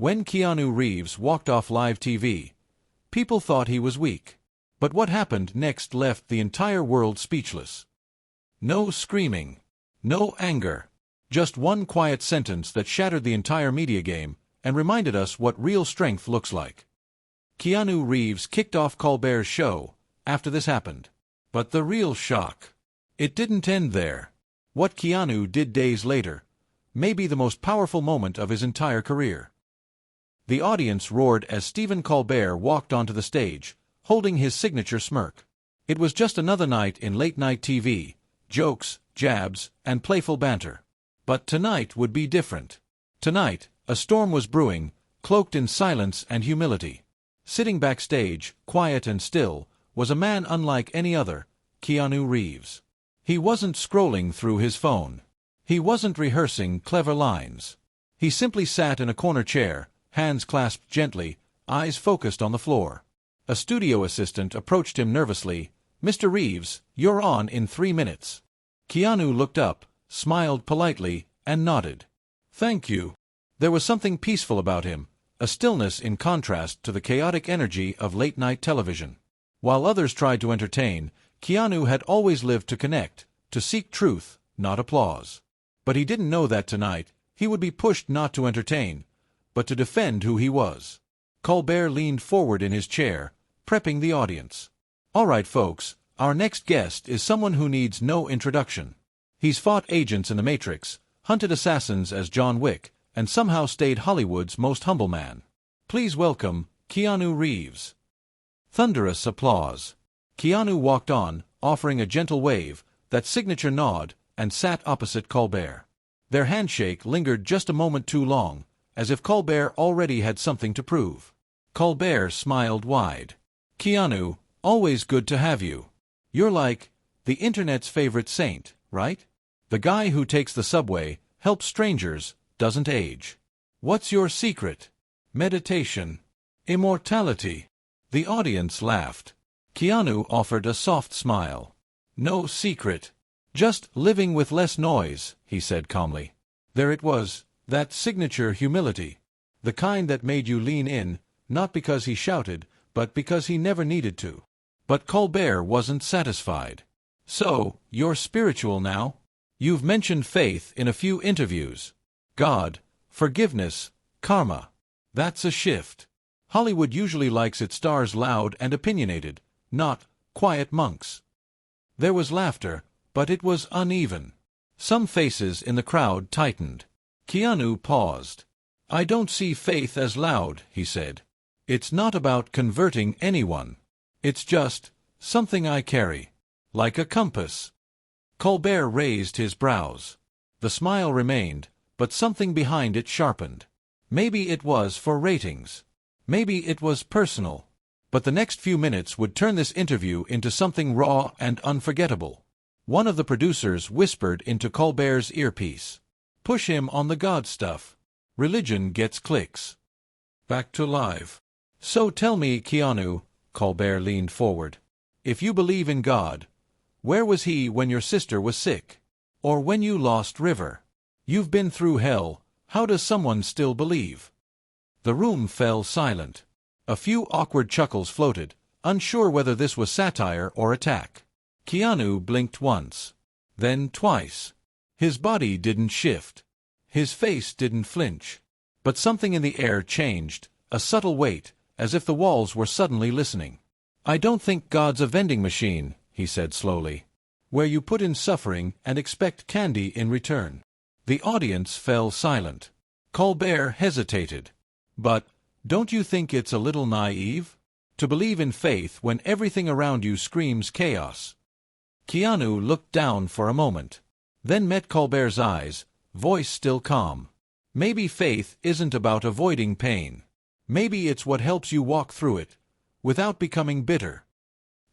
When Keanu Reeves walked off live TV, people thought he was weak. But what happened next left the entire world speechless. No screaming. No anger. Just one quiet sentence that shattered the entire media game and reminded us what real strength looks like. Keanu Reeves kicked off Colbert Show after this happened. But the real shock. It didn't end there. What Keanu did days later may be the most powerful moment of his entire career. The audience roared as Stephen Colbert walked onto the stage, holding his signature smirk. It was just another night in late-night TV, jokes, jabs, and playful banter. But tonight would be different. Tonight, a storm was brewing, cloaked in silence and humility. Sitting backstage, quiet and still, was a man unlike any other, Keanu Reeves. He wasn't scrolling through his phone. He wasn't rehearsing clever lines. He simply sat in a corner chair, hands clasped gently, eyes focused on the floor. A studio assistant approached him nervously. "Mr. Reeves, you're on in 3 minutes." Keanu looked up, smiled politely, and nodded. "Thank you." There was something peaceful about him, a stillness in contrast to the chaotic energy of late-night television. While others tried to entertain, Keanu had always lived to connect, to seek truth, not applause. But he didn't know that tonight he would be pushed not to entertain, but to defend who he was. Colbert leaned forward in his chair, prepping the audience. "All right, folks, our next guest is someone who needs no introduction. He's fought agents in the Matrix, hunted assassins as John Wick, and somehow stayed Hollywood's most humble man. Please welcome Keanu Reeves." Thunderous applause. Keanu walked on, offering a gentle wave, that signature nod, and sat opposite Colbert. Their handshake lingered just a moment too long, as if Colbert already had something to prove. Colbert smiled wide. "Keanu, always good to have you. You're like the internet's favorite saint, right? The guy who takes the subway, helps strangers, doesn't age. What's your secret?" "Meditation. Immortality." The audience laughed. Keanu offered a soft smile. "No secret. Just living with less noise," he said calmly. There it was, that signature humility. The kind that made you lean in, not because he shouted, but because he never needed to. But Colbert wasn't satisfied. "So, you're spiritual now? You've mentioned faith in a few interviews. God, forgiveness, karma. That's a shift. Hollywood usually likes its stars loud and opinionated, not quiet monks." There was laughter, but it was uneven. Some faces in the crowd tightened. Keanu paused. "I don't see faith as loud," he said. "It's not about converting anyone. It's just something I carry. Like a compass." Colbert raised his brows. The smile remained, but something behind it sharpened. Maybe it was for ratings. Maybe it was personal. But the next few minutes would turn this interview into something raw and unforgettable. One of the producers whispered into Colbert's earpiece. "Push him on the God stuff. Religion gets clicks." Back to live. "So tell me, Keanu," Colbert leaned forward, "if you believe in God, where was he when your sister was sick? Or when you lost River? You've been through hell, how does someone still believe?" The room fell silent. A few awkward chuckles floated, unsure whether this was satire or attack. Keanu blinked once. Then twice. His body didn't shift. His face didn't flinch. But something in the air changed, a subtle weight, as if the walls were suddenly listening. "I don't think God's a vending machine," he said slowly, "where you put in suffering and expect candy in return." The audience fell silent. Colbert hesitated. "But don't you think it's a little naive? To believe in faith when everything around you screams chaos?" Keanu looked down for a moment, then met Colbert's eyes, voice still calm. "Maybe faith isn't about avoiding pain. Maybe it's what helps you walk through it, without becoming bitter."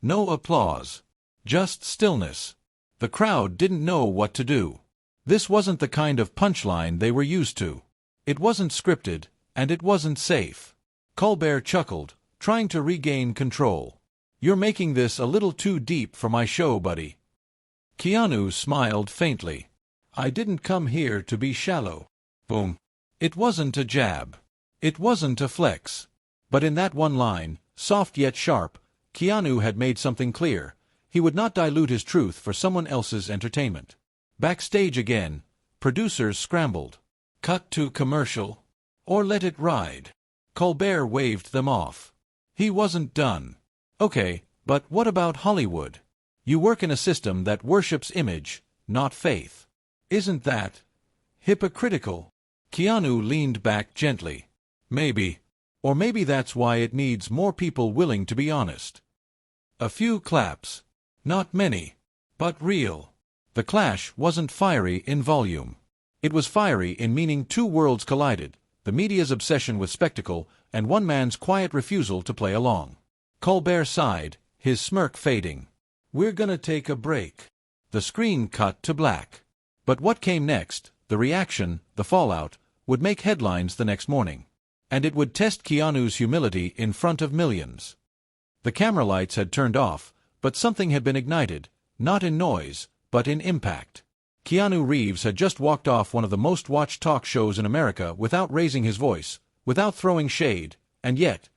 No applause. Just stillness. The crowd didn't know what to do. This wasn't the kind of punchline they were used to. It wasn't scripted, and it wasn't safe. Colbert chuckled, trying to regain control. "You're making this a little too deep for my show, buddy." Keanu smiled faintly. "I didn't come here to be shallow." Boom. It wasn't a jab. It wasn't a flex. But in that one line, soft yet sharp, Keanu had made something clear. He would not dilute his truth for someone else's entertainment. Backstage again, producers scrambled. Cut to commercial. Or let it ride. Colbert waved them off. He wasn't done. Okay, but what about Hollywood? You work in a system that worships image, not faith. Isn't that hypocritical? Keanu leaned back gently. Maybe. Or maybe that's why it needs more people willing to be honest. A few claps. Not many. But real. The clash wasn't fiery in volume. It was fiery in meaning two worlds collided, the media's obsession with spectacle and one man's quiet refusal to play along. Colbert sighed, his smirk fading. We're gonna take a break. The screen cut to black. But what came next, the reaction, the fallout, would make headlines the next morning. And it would test Keanu's humility in front of millions. The camera lights had turned off, but something had been ignited, not in noise, but in impact. Keanu Reeves had just walked off one of the most watched talk shows in America without raising his voice, without throwing shade, and yet,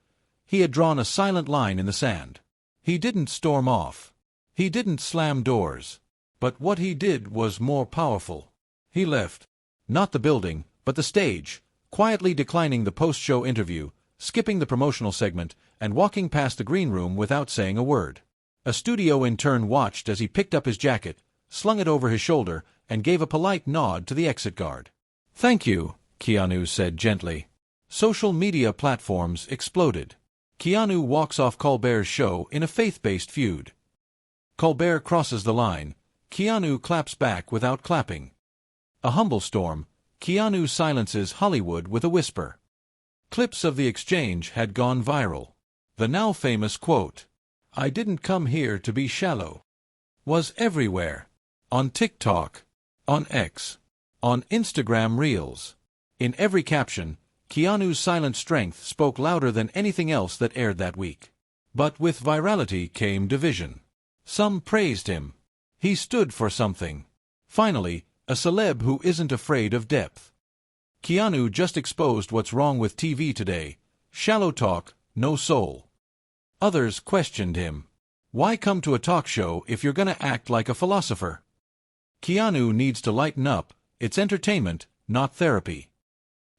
he had drawn a silent line in the sand. He didn't storm off. He didn't slam doors. But what he did was more powerful. He left. Not the building, but the stage, quietly declining the post-show interview, skipping the promotional segment, and walking past the green room without saying a word. A studio intern watched as he picked up his jacket, slung it over his shoulder, and gave a polite nod to the exit guard. "Thank you," Keanu said gently. Social media platforms exploded. Keanu walks off Colbert's show in a faith-based feud. Colbert crosses the line. Keanu claps back without clapping. A humble storm. Keanu silences Hollywood with a whisper. Clips of the exchange had gone viral. The now famous quote, "I didn't come here to be shallow," was everywhere. On TikTok, on X, on Instagram Reels. In every caption, Keanu's silent strength spoke louder than anything else that aired that week. But with virality came division. Some praised him. He stood for something. Finally, a celeb who isn't afraid of depth. Keanu just exposed what's wrong with TV today. Shallow talk, no soul. Others questioned him. Why come to a talk show if you're gonna act like a philosopher? Keanu needs to lighten up. It's entertainment, not therapy.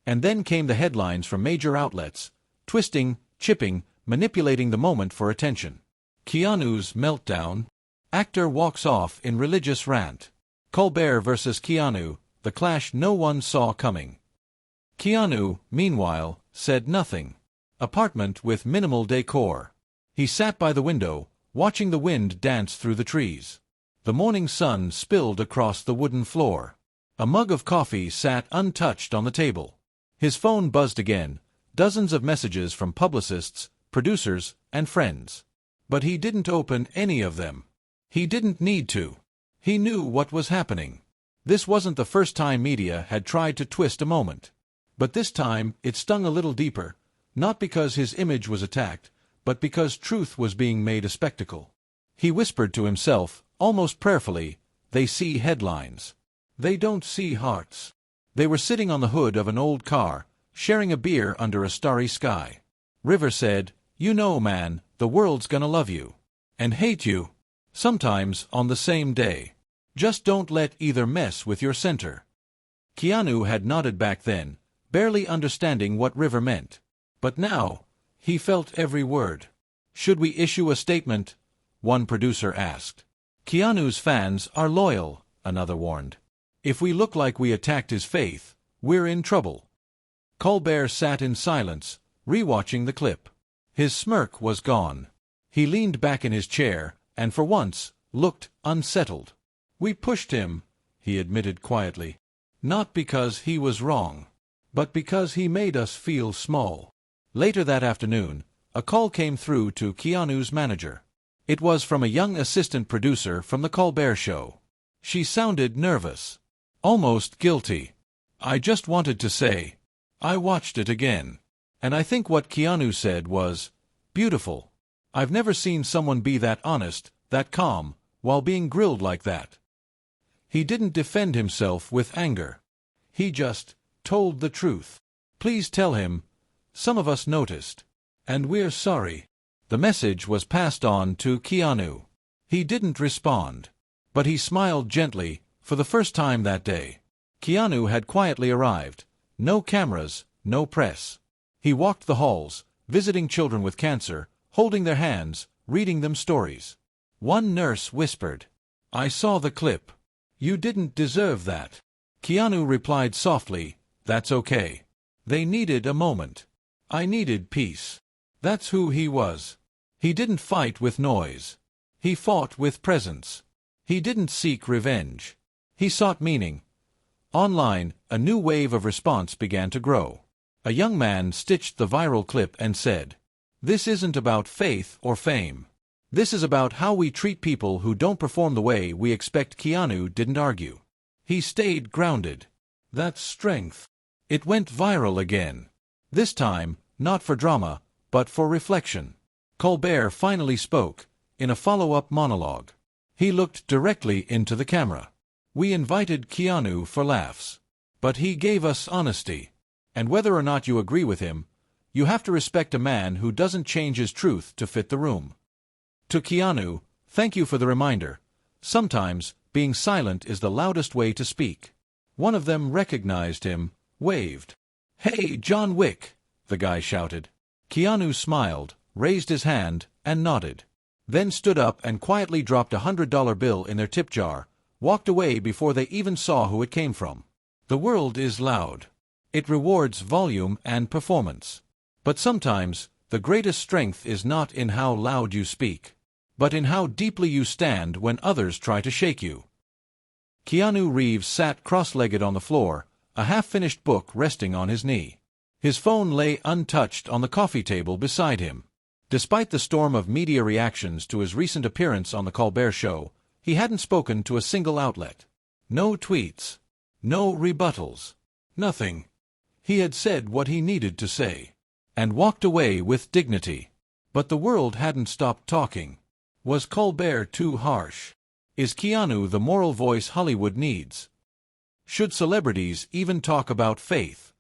And then came the headlines from major outlets, twisting, chipping, manipulating the moment for attention. Keanu's meltdown. Actor walks off in religious rant. Colbert versus Keanu, the clash no one saw coming. Keanu, meanwhile, said nothing. Apartment with minimal decor. He sat by the window, watching the wind dance through the trees. The morning sun spilled across the wooden floor. A mug of coffee sat untouched on the table. His phone buzzed again, dozens of messages from publicists, producers, and friends. But he didn't open any of them. He didn't need to. He knew what was happening. This wasn't the first time media had tried to twist a moment. But this time it stung a little deeper, not because his image was attacked, but because truth was being made a spectacle. He whispered to himself, almost prayerfully, "They see headlines. They don't see hearts." They were sitting on the hood of an old car, sharing a beer under a starry sky. River said, "You know, man, the world's gonna love you. And hate you. Sometimes on the same day. Just don't let either mess with your center." Keanu had nodded back then, barely understanding what River meant. But now, he felt every word. "Should we issue a statement?" one producer asked. "Keanu's fans are loyal," another warned. "If we look like we attacked his faith, we're in trouble." Colbert sat in silence, rewatching the clip. His smirk was gone. He leaned back in his chair, and for once, looked unsettled. "We pushed him," he admitted quietly. "Not because he was wrong, but because he made us feel small." Later that afternoon, a call came through to Keanu's manager. It was from a young assistant producer from the Colbert Show. She sounded nervous. Almost guilty. "I just wanted to say, I watched it again. And I think what Keanu said was beautiful. I've never seen someone be that honest, that calm, while being grilled like that." He didn't defend himself with anger. He just told the truth. "Please tell him, Some of us noticed. And we're sorry. The message was passed on to Keanu. He didn't respond. But he smiled gently, for the first time that day. Keanu had quietly arrived. No cameras, no press. He walked the halls, visiting children with cancer, holding their hands, reading them stories. One nurse whispered, "I saw the clip. You didn't deserve that." Keanu replied softly, "That's okay. They needed a moment. I needed peace." That's who he was. He didn't fight with noise. He fought with presence. He didn't seek revenge. He sought meaning. Online, a new wave of response began to grow. A young man stitched the viral clip and said, "This isn't about faith or fame. This is about how we treat people who don't perform the way we expect." Keanu didn't argue. He stayed grounded. That's strength. It went viral again. This time, not for drama, but for reflection. Colbert finally spoke, in a follow-up monologue. He looked directly into the camera. "We invited Keanu for laughs. But he gave us honesty. And whether or not you agree with him, you have to respect a man who doesn't change his truth to fit the room." To Keanu, thank you for the reminder. Sometimes, being silent is the loudest way to speak. One of them recognized him, waved. "Hey, John Wick!" the guy shouted. Keanu smiled, raised his hand, and nodded. Then stood up and quietly dropped $100 bill in their tip jar, walked away before they even saw who it came from. The world is loud. It rewards volume and performance. But sometimes, the greatest strength is not in how loud you speak, but in how deeply you stand when others try to shake you. Keanu Reeves sat cross-legged on the floor, a half-finished book resting on his knee. His phone lay untouched on the coffee table beside him. Despite the storm of media reactions to his recent appearance on the Colbert Show, he hadn't spoken to a single outlet. No tweets. No rebuttals. Nothing. He had said what he needed to say. And walked away with dignity. But the world hadn't stopped talking. Was Colbert too harsh? Is Keanu the moral voice Hollywood needs? Should celebrities even talk about faith?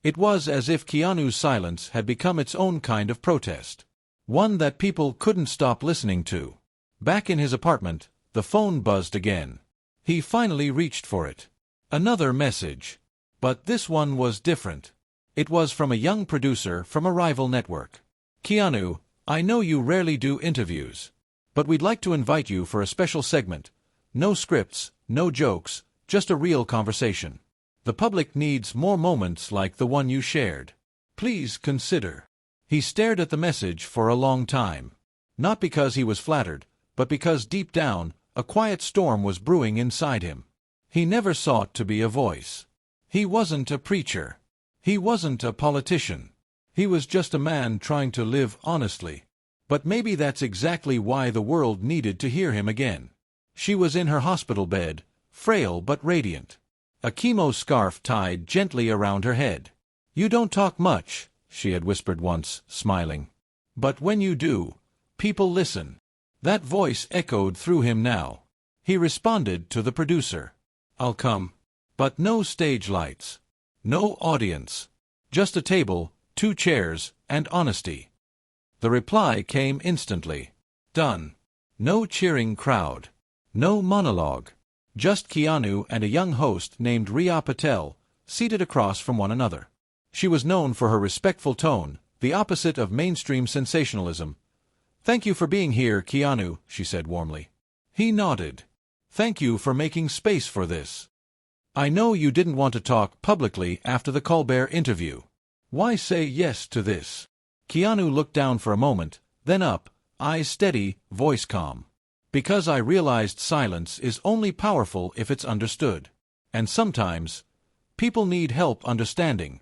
It was as if Keanu's silence had become its own kind of protest. One that people couldn't stop listening to. Back in his apartment, the phone buzzed again. He finally reached for it. Another message. But this one was different. It was from a young producer from a rival network. "Keanu, I know you rarely do interviews. But we'd like to invite you for a special segment. No scripts, no jokes, just a real conversation. The public needs more moments like the one you shared. Please consider." He stared at the message for a long time. Not because he was flattered, but because deep down, a quiet storm was brewing inside him. He never sought to be a voice. He wasn't a preacher. He wasn't a politician. He was just a man trying to live honestly. But maybe that's exactly why the world needed to hear him again. She was in her hospital bed, frail but radiant. A chemo scarf tied gently around her head. "You don't talk much," she had whispered once, smiling. "But when you do, people listen." That voice echoed through him now. He responded to the producer. "I'll come." But no stage lights. No audience. Just a table, 2 chairs, and honesty. The reply came instantly. "Done." No cheering crowd. No monologue. Just Keanu and a young host named Riya Patel, seated across from one another. She was known for her respectful tone, the opposite of mainstream sensationalism. "Thank you for being here, Keanu," she said warmly. He nodded. "Thank you for making space for this. I know you didn't want to talk publicly after the Colbert interview. Why say yes to this?" Keanu looked down for a moment, then up, eyes steady, voice calm. "Because I realized silence is only powerful if it's understood. And sometimes, people need help understanding."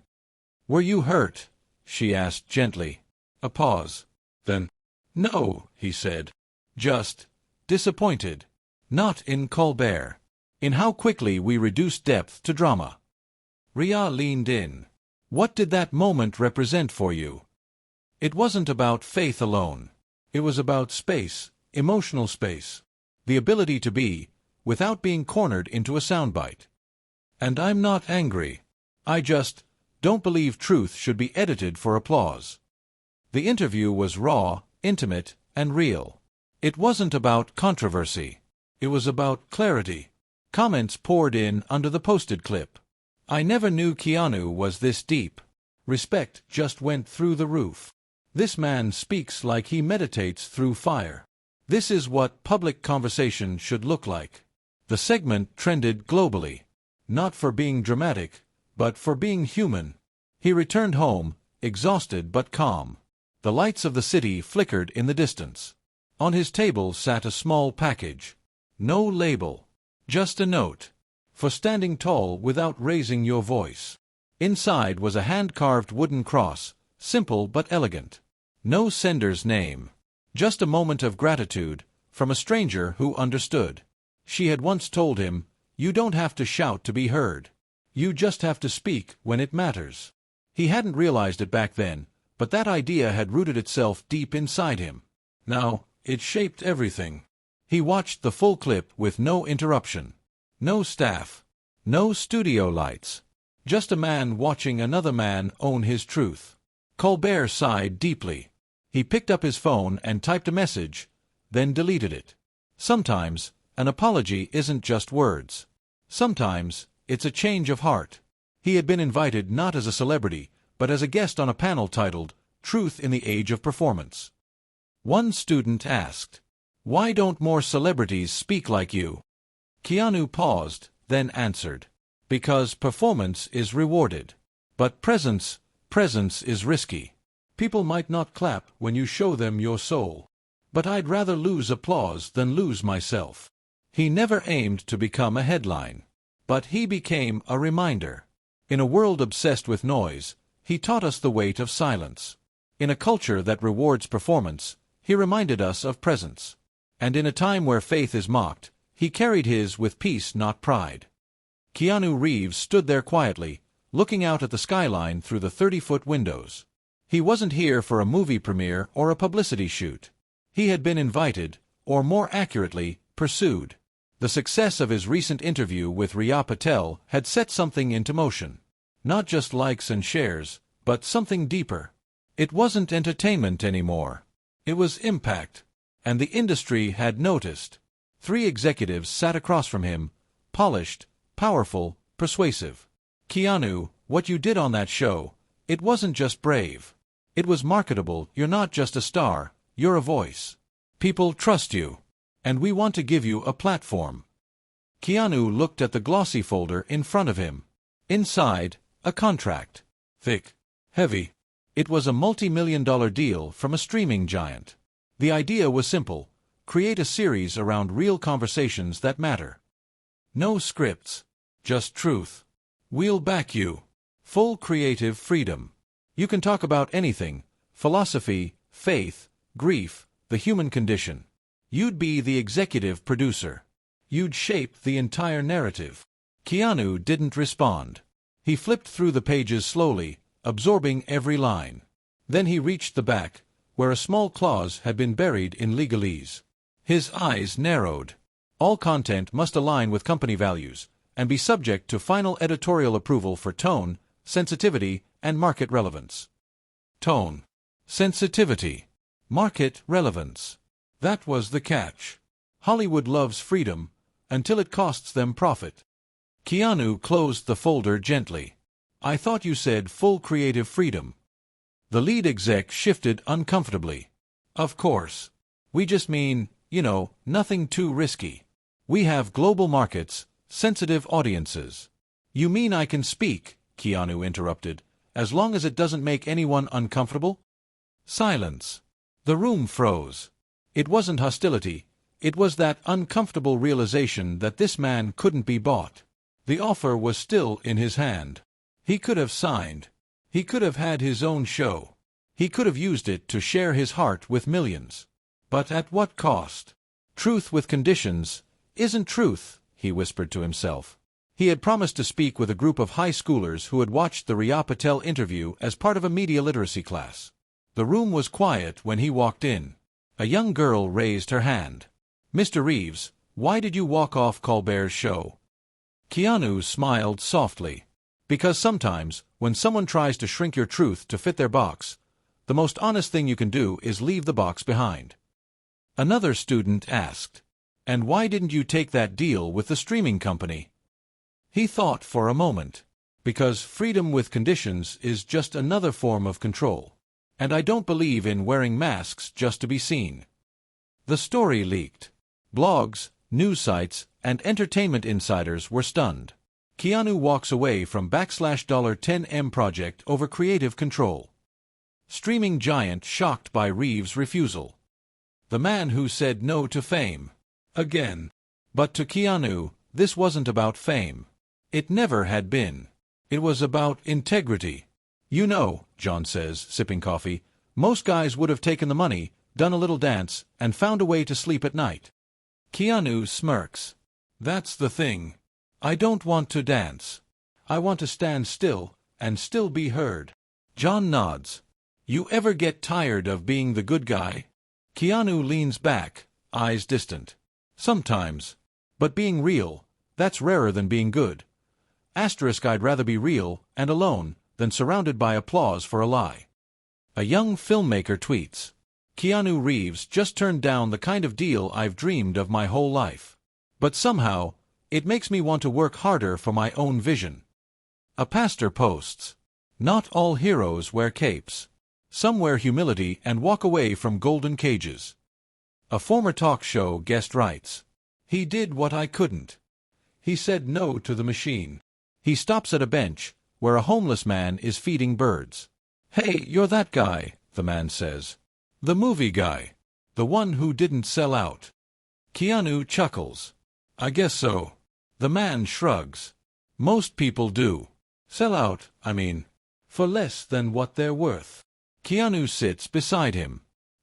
"Were you hurt?" she asked gently. A pause. Then, "No," he said. "Just disappointed. Not in Colbert. In how quickly we reduce depth to drama." Riya leaned in. "What did that moment represent for you?" "It wasn't about faith alone. It was about space, emotional space. The ability to be, without being cornered into a soundbite. And I'm not angry. I just don't believe truth should be edited for applause. The interview was raw, intimate, and real. It wasn't about controversy. It was about clarity. Comments poured in under the posted clip. I never knew Keanu was this deep. Respect just went through the roof. This man speaks like he meditates through fire. This is what public conversation should look like. The segment trended globally. Not for being dramatic, but for being human. He returned home, exhausted but calm. The lights of the city flickered in the distance. On his table sat a small package. No label. Just a note. For standing tall without raising your voice. Inside was a hand-carved wooden cross, simple but elegant. No sender's name. Just a moment of gratitude, from a stranger who understood. She had once told him, "You don't have to shout to be heard. You just have to speak when it matters." He hadn't realized it back then, but that idea had rooted itself deep inside him. Now, it shaped everything. He watched the full clip with no interruption. No staff. No studio lights. Just a man watching another man own his truth. Colbert sighed deeply. He picked up his phone and typed a message, then deleted it. Sometimes, an apology isn't just words. Sometimes, it's a change of heart. He had been invited not as a celebrity, but as a guest on a panel titled, Truth in the Age of Performance. One student asked, "Why don't more celebrities speak like you?" Keanu paused, then answered, "Because performance is rewarded. But presence is risky. People might not clap when you show them your soul. But I'd rather lose applause than lose myself." He never aimed to become a headline. But he became a reminder. In a world obsessed with noise, he taught us the weight of silence. In a culture that rewards performance, he reminded us of presence. And in a time where faith is mocked, he carried his with peace, not pride. Keanu Reeves stood there quietly, looking out at the skyline through the 30-foot windows. He wasn't here for a movie premiere or a publicity shoot. He had been invited, or more accurately, pursued. The success of his recent interview with Riya Patel had set something into motion. Not just likes and shares, but something deeper. It wasn't entertainment anymore. It was impact. And the industry had noticed. 3 executives sat across from him, polished, powerful, persuasive. "Keanu, what you did on that show, it wasn't just brave. It was marketable. You're not just a star, you're a voice. People trust you. And we want to give you a platform." Keanu looked at the glossy folder in front of him. Inside, a contract. Thick. Heavy. It was a multi-million-dollar deal from a streaming giant. The idea was simple. Create a series around real conversations that matter. No scripts. Just truth. We'll back you. Full creative freedom. You can talk about anything. Philosophy, faith, grief, the human condition. You'd be the executive producer. You'd shape the entire narrative. Keanu didn't respond. He flipped through the pages slowly, absorbing every line. Then he reached the back, where a small clause had been buried in legalese. His eyes narrowed. All content must align with company values, and be subject to final editorial approval for tone, sensitivity, and market relevance. Tone. Sensitivity. Market relevance. That was the catch. Hollywood loves freedom, until it costs them profit. Keanu closed the folder gently. "I thought you said full creative freedom." The lead exec shifted uncomfortably. "Of course. We just mean, nothing too risky. We have global markets, sensitive audiences." "You mean I can speak," Keanu interrupted, "as long as it doesn't make anyone uncomfortable?" Silence. The room froze. It wasn't hostility. It was that uncomfortable realization that this man couldn't be bought. The offer was still in his hand. He could have signed. He could have had his own show. He could have used it to share his heart with millions. But at what cost? Truth with conditions isn't truth, he whispered to himself. He had promised to speak with a group of high schoolers who had watched the Riya Patel interview as part of a media literacy class. The room was quiet when he walked in. A young girl raised her hand. "Mr. Reeves, why did you walk off Colbert's show?" Keanu smiled softly. Because sometimes, when someone tries to shrink your truth to fit their box, the most honest thing you can do is leave the box behind. Another student asked, "And why didn't you take that deal with the streaming company?" He thought for a moment. Because freedom with conditions is just another form of control. And I don't believe in wearing masks just to be seen. The story leaked. Blogs, news sites, and entertainment insiders were stunned. Keanu walks away from $10M project over creative control. Streaming giant shocked by Reeves' refusal. The man who said no to fame. Again. But to Keanu, this wasn't about fame. It never had been. It was about integrity. "You know," John says, sipping coffee, "most guys would have taken the money, done a little dance, and found a way to sleep at night." Keanu smirks. "That's the thing. I don't want to dance. I want to stand still, and still be heard." John nods. "You ever get tired of being the good guy?" Keanu leans back, eyes distant. "Sometimes. But being real, that's rarer than being good. I'd rather be real, and alone, than surrounded by applause for a lie." A young filmmaker tweets, "Keanu Reeves just turned down the kind of deal I've dreamed of my whole life. But somehow, it makes me want to work harder for my own vision." A pastor posts, "Not all heroes wear capes. Some wear humility and walk away from golden cages." A former talk show guest writes, "He did what I couldn't. He said no to the machine." He stops at a bench, where a homeless man is feeding birds. "Hey, you're that guy," the man says. "The movie guy. The one who didn't sell out." Keanu chuckles. "I guess so." The man shrugs. "Most people do. Sell out, I mean. For less than what they're worth." Keanu sits beside him.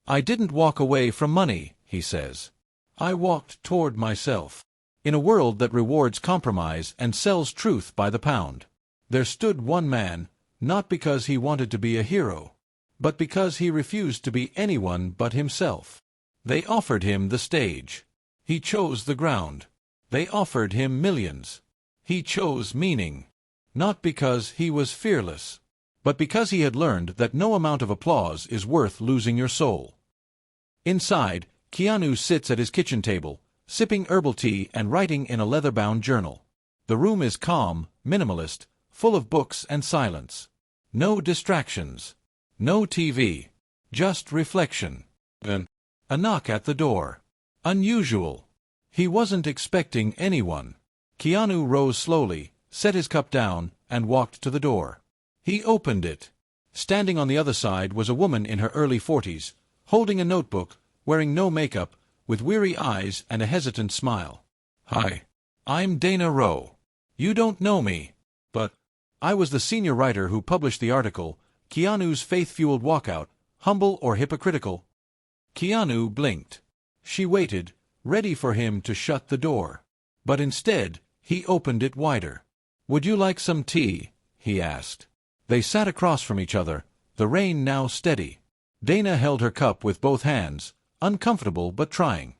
"I didn't walk away from money," he says. "I walked toward myself." In a world that rewards compromise and sells truth by the pound, there stood one man, not because he wanted to be a hero, but because he refused to be anyone but himself. They offered him the stage. He chose the ground. They offered him millions. He chose meaning. Not because he was fearless, but because he had learned that no amount of applause is worth losing your soul. Inside, Keanu sits at his kitchen table, sipping herbal tea and writing in a leather-bound journal. The room is calm, minimalist, full of books and silence. No distractions. No TV. Just reflection. Then, a knock at the door. Unusual. He wasn't expecting anyone. Keanu rose slowly, set his cup down, and walked to the door. He opened it. Standing on the other side was a woman in her early 40s, holding a notebook, wearing no makeup, with weary eyes and a hesitant smile. "Hi. I'm Dana Rowe. You don't know me, but I was the senior writer who published the article, Keanu's Faith-Fueled Walkout, Humble or Hypocritical?" Keanu blinked. She waited, ready for him to shut the door. But instead, he opened it wider. "Would you like some tea?" he asked. They sat across from each other, the rain now steady. Dana held her cup with both hands, uncomfortable but trying.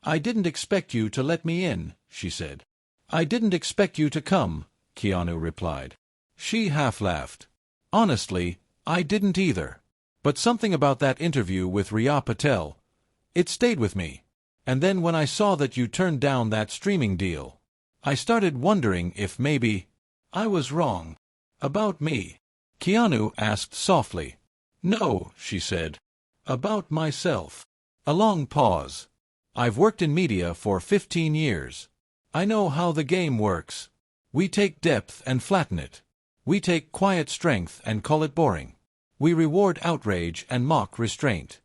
"I didn't expect you to let me in," she said. "I didn't expect you to come," Keanu replied. She half-laughed. "Honestly, I didn't either. But something about that interview with Riya Patel, it stayed with me. And then when I saw that you turned down that streaming deal, I started wondering if maybe I was wrong. About me." Keanu asked softly. "No," she said. "About myself." A long pause. "I've worked in media for 15 years. I know how the game works. We take depth and flatten it. We take quiet strength and call it boring. We reward outrage and mock restraint."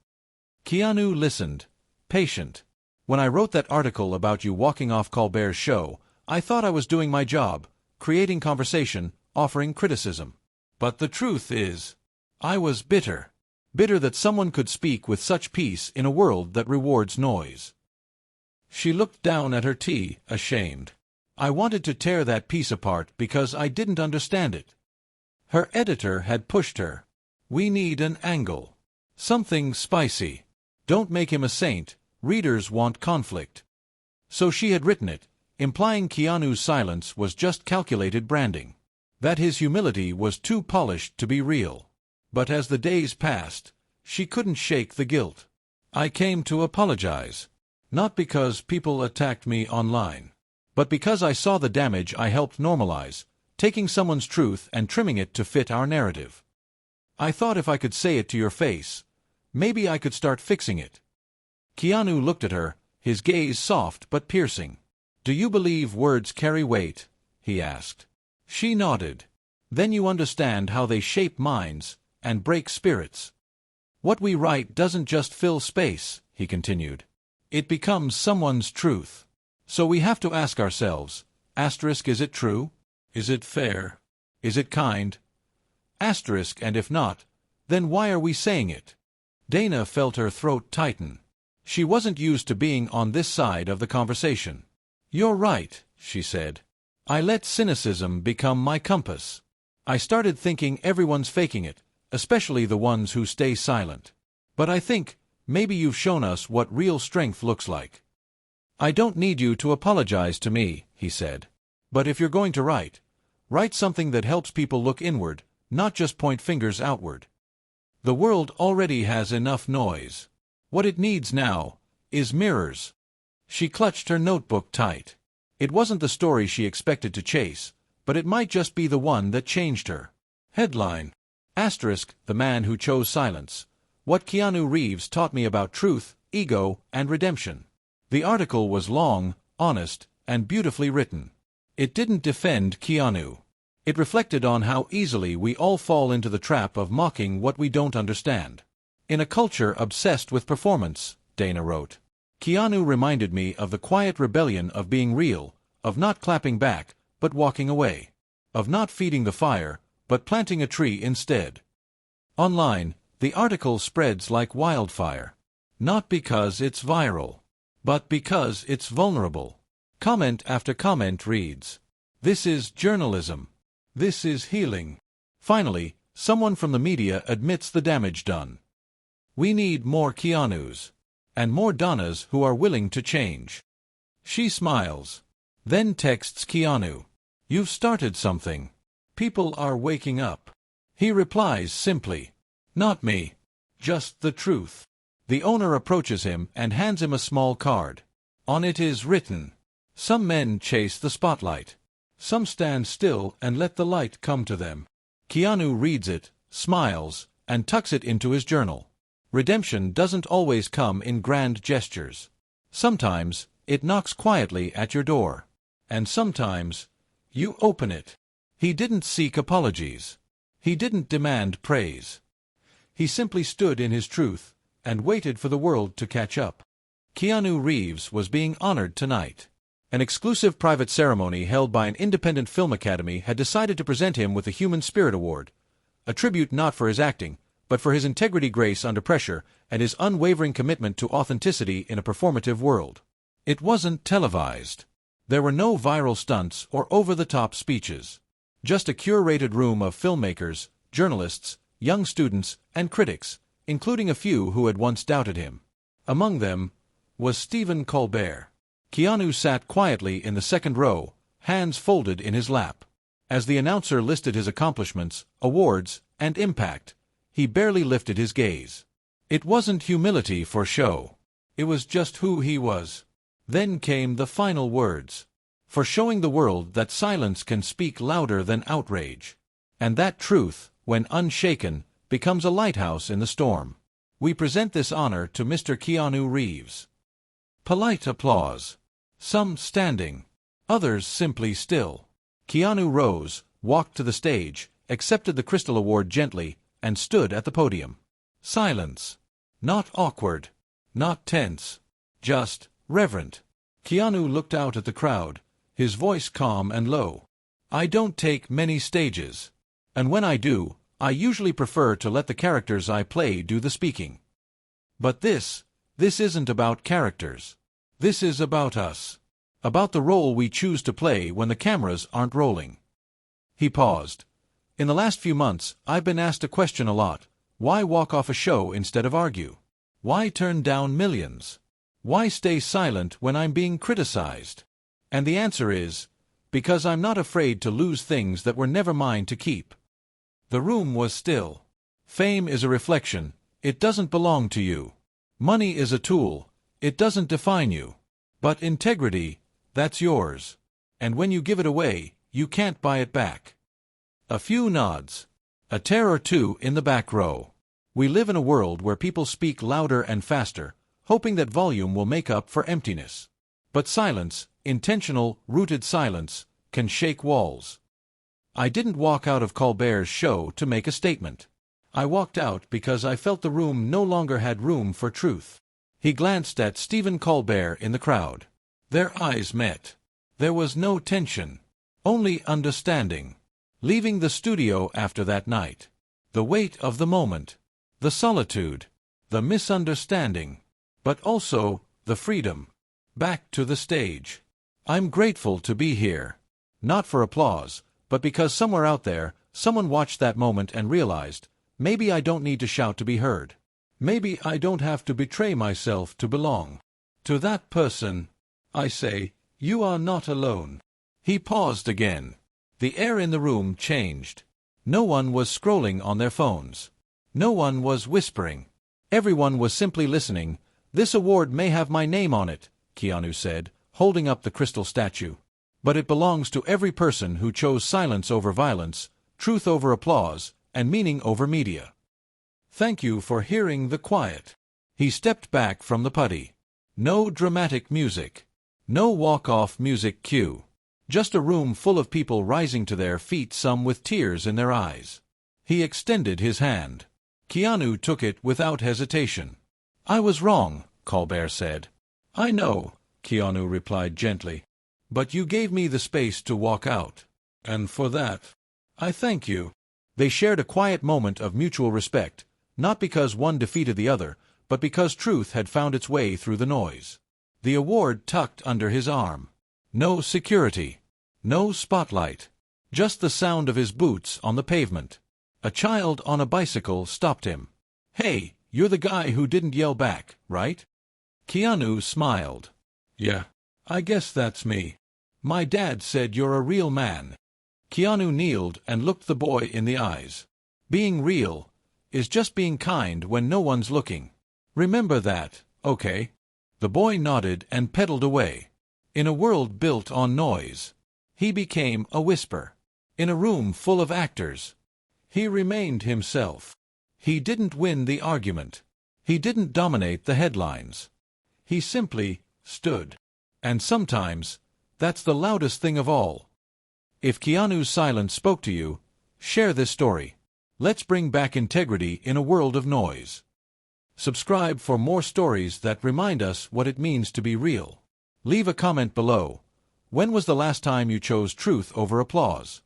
Keanu listened, patient. "When I wrote that article about you walking off Colbert Show, I thought I was doing my job, creating conversation, offering criticism. But the truth is, I was bitter. Bitter that someone could speak with such peace in a world that rewards noise." She looked down at her tea, ashamed. "I wanted to tear that piece apart because I didn't understand it." Her editor had pushed her. "We need an angle. Something spicy. Don't make him a saint. Readers want conflict." So she had written it, implying Keanu's silence was just calculated branding. that his humility was too polished to be real. But as the days passed, she couldn't shake the guilt. I came to apologize. Not because people attacked me online, but because I saw the damage I helped normalize, taking someone's truth and trimming it to fit our narrative. I thought if I could say it to your face, maybe I could start fixing it. Keanu looked at her, his gaze soft but piercing. Do you believe words carry weight? He asked. She nodded. Then you understand how they shape minds and break spirits. What we write doesn't just fill space, he continued. It becomes someone's truth. So we have to ask ourselves, is it true? Is it fair? Is it kind? And if not, then why are we saying it? Dana felt her throat tighten. She wasn't used to being on this side of the conversation. You're right, she said. I let cynicism become my compass. I started thinking everyone's faking it, especially the ones who stay silent. But I think, maybe you've shown us what real strength looks like. I don't need you to apologize to me, he said. But if you're going to write something that helps people look inward, not just point fingers outward. The world already has enough noise. What it needs now is mirrors. She clutched her notebook tight. It wasn't the story she expected to chase, but it might just be the one that changed her. Headline: The man who chose silence. What Keanu Reeves taught me about truth, ego, and redemption. The article was long, honest, and beautifully written. It didn't defend Keanu. It reflected on how easily we all fall into the trap of mocking what we don't understand. In a culture obsessed with performance, Dana wrote, Keanu reminded me of the quiet rebellion of being real, of not clapping back, but walking away, of not feeding the fire, but planting a tree instead. Online, the article spreads like wildfire. Not because it's viral, but because it's vulnerable. Comment after comment reads, "This is journalism. This is healing." Finally, someone from the media admits the damage done. We need more Keanus. And more Donnas who are willing to change. She smiles. Then texts Keanu. You've started something. People are waking up. He replies simply, not me. Just the truth. The owner approaches him and hands him a small card. On it is written, some men chase the spotlight. Some stand still and let the light come to them. Keanu reads it, smiles, and tucks it into his journal. Redemption doesn't always come in grand gestures. Sometimes, it knocks quietly at your door. And sometimes, you open it. He didn't seek apologies. He didn't demand praise. He simply stood in his truth, and waited for the world to catch up. Keanu Reeves was being honored tonight. An exclusive private ceremony held by an independent film academy had decided to present him with the Human Spirit Award, a tribute not for his acting, but for his integrity, grace under pressure, and his unwavering commitment to authenticity in a performative world. It wasn't televised. There were no viral stunts or over-the-top speeches. Just a curated room of filmmakers, journalists, young students, and critics, including a few who had once doubted him. Among them was Stephen Colbert. Keanu sat quietly in the second row, hands folded in his lap. As the announcer listed his accomplishments, awards, and impact, he barely lifted his gaze. It wasn't humility for show. It was just who he was. Then came the final words. For showing the world that silence can speak louder than outrage. And that truth, when unshaken, becomes a lighthouse in the storm. We present this honor to Mr. Keanu Reeves. Polite applause. Some standing. Others simply still. Keanu rose, walked to the stage, accepted the Crystal Award gently, and stood at the podium. Silence. Not awkward. Not tense. Just reverent. Keanu looked out at the crowd, his voice calm and low. I don't take many stages. And when I do, I usually prefer to let the characters I play do the speaking. But this isn't about characters. This is about us. About the role we choose to play when the cameras aren't rolling. He paused. In the last few months, I've been asked a question a lot. Why walk off a show instead of argue? Why turn down millions? Why stay silent when I'm being criticized? And the answer is, Because I'm not afraid to lose things that were never mine to keep. The room was still. Fame is a reflection. It doesn't belong to you. Money is a tool. It doesn't define you. But integrity, that's yours. And when you give it away, you can't buy it back. A few nods. A tear or two in the back row. We live in a world where people speak louder and faster, hoping that volume will make up for emptiness. But silence, intentional, rooted silence, can shake walls. I didn't walk out of Colbert's show to make a statement. I walked out because I felt the room no longer had room for truth. He glanced at Stephen Colbert in the crowd. Their eyes met. There was no tension, only understanding. Leaving the studio after that night. The weight of the moment. The solitude. The misunderstanding. But also, the freedom. Back to the stage. I'm grateful to be here. Not for applause, but because somewhere out there, someone watched that moment and realized, maybe I don't need to shout to be heard. Maybe I don't have to betray myself to belong. To that person, I say, you are not alone. He paused again. The air in the room changed. No one was scrolling on their phones. No one was whispering. Everyone was simply listening. This award may have my name on it, Keanu said, holding up the crystal statue. But it belongs to every person who chose silence over violence, truth over applause, and meaning over media. Thank you for hearing the quiet. He stepped back from the putty. No dramatic music. No walk-off music cue. Just a room full of people rising to their feet, some with tears in their eyes. He extended his hand. Keanu took it without hesitation. I was wrong, Colbert said. I know, Keanu replied gently. But you gave me the space to walk out. And for that, I thank you. They shared a quiet moment of mutual respect, not because one defeated the other, but because truth had found its way through the noise. The award tucked under his arm. No security. No spotlight. Just the sound of his boots on the pavement. A child on a bicycle stopped him. Hey, you're the guy who didn't yell back, right? Keanu smiled. Yeah, I guess that's me. My dad said you're a real man. Keanu kneeled and looked the boy in the eyes. Being real is just being kind when no one's looking. Remember that, okay? The boy nodded and pedaled away. In a world built on noise, he became a whisper. In a room full of actors, he remained himself. He didn't win the argument. He didn't dominate the headlines. He simply stood. And sometimes, that's the loudest thing of all. If Keanu's silence spoke to you, share this story. Let's bring back integrity in a world of noise. Subscribe for more stories that remind us what it means to be real. Leave a comment below. When was the last time you chose truth over applause?